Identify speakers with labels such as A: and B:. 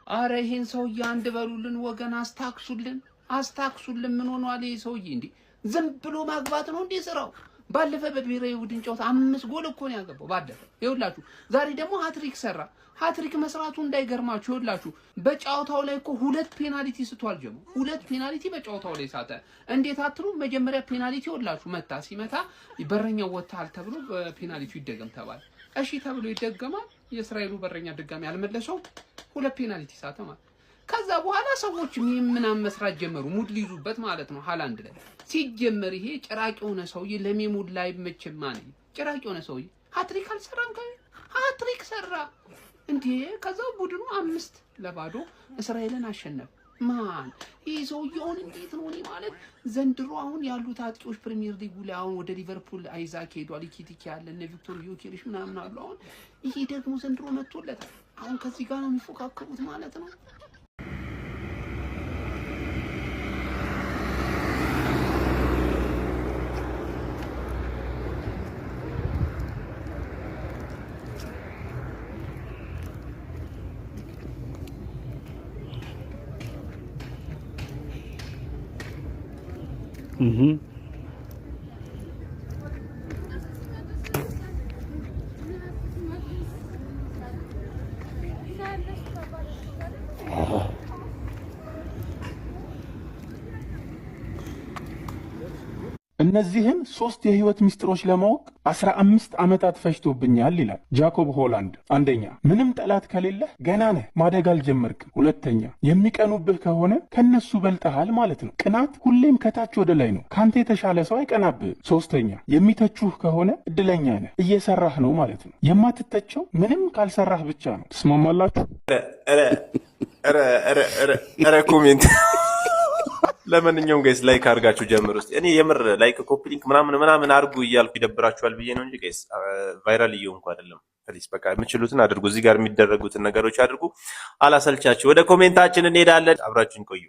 A: አረ ይሄን ሰውዬ አንድ በሉልን ወገን፣ አስታክሱልን። ምን ሆኗል ይሄ ሰውዬ? እንዴ ዝም ብሎ ማግባት ነው እንዴ ስራው? ባለፈ በብሔራዊ ቡድን ጨዋታ 5 ጎል እኮ ነው ያገባው ባለፈ። ይኸውላችሁ ዛሬ ደግሞ ሃትሪክ ሰራ። ሃትሪክ መስራቱ እንዳይገርማችሁ ይኸውላችሁ በጨዋታው ላይ እኮ 2 ፔናልቲ ስቷል። ጀሞ 2 ፔናልቲ በጨዋታው ላይ ሳተ። እንዴት አትሉ? መጀመሪያ ፔናልቲ ይኸውላችሁ ሲመታ በረኛው ወጣል ተብሎ ፔናልቲው ይደገም ተባለ። እሺ ተብሎ ይደገማል። የእስራኤሉ በረኛ ድጋሚ አልመለሰው 2 ፔናልቲ ሳተ ማለት። ከዛ በኋላ ሰዎች ምናምን መስራት ጀመሩ፣ ሙድ ሊይዙበት ማለት ነው። ሃላንድ ላይ ሲጀመር ይሄ ጭራቅ የሆነ ሰውዬ ለሜሙድ ላይ መቼም ማን ጭራቅ የሆነ ሰውዬ ሃትሪክ አልሰራም። ሃትሪክ ሰራ እንዴ! ከዛው ቡድኑ 5-0 እስራኤልን አሸነፈ። ማን ይሄ ሰውዬውን እንዴት ነው ማለት ዘንድሮ አሁን ያሉት አጥቂዎች ፕሪሚየር ሊጉ ላይ አሁን ወደ ሊቨርፑል አይዛክ ሄዷል፣ ኢኪቲኪ ያለ እነ ቪክቶር ዮኬሬሽ ምናምን አሉ። አሁን ይሄ ደግሞ ዘንድሮ መጥቶለታል። አሁን ከዚህ ጋር ነው የሚፎካከሩት ማለት ነው።
B: እነዚህን 3 የህይወት ሚስጥሮች ለማወቅ 15 ዓመታት ፈጅቶብኛል ይላል ጃኮብ ሆላንድ። አንደኛ፣ ምንም ጠላት ከሌለህ ገና ነህ፣ ማደግ አልጀመርክም። ሁለተኛ፣ የሚቀኑብህ ከሆነ ከነሱ በልጠሃል ማለት ነው። ቅናት ሁሌም ከታች ወደ ላይ ነው፣ ካንተ የተሻለ ሰው አይቀናብህም። ሶስተኛ፣ የሚተቹህ ከሆነ እድለኛ ነህ፣ እየሰራህ ነው ማለት ነው። የማትተቸው ምንም ካልሰራህ ብቻ ነው። ትስማማላችሁ?
C: ኧረ ኮሜንት ለማንኛውም ጋይስ ላይክ አድርጋችሁ ጀምሩ። እስቲ እኔ የምር ላይክ ኮፒ ሊንክ ምናምን አድርጉ እያልኩ ይደብራችኋል ብዬ ነው እንጂ ጋይስ ቫይራል እየሆንኩ አይደለም። ፕሊስ በቃ የምችሉትን አድርጉ። እዚህ ጋር የሚደረጉትን ነገሮች አድርጉ። አላሰልቻችሁ። ወደ ኮሜንታችን እንሄዳለን። አብራችሁን ቆዩ።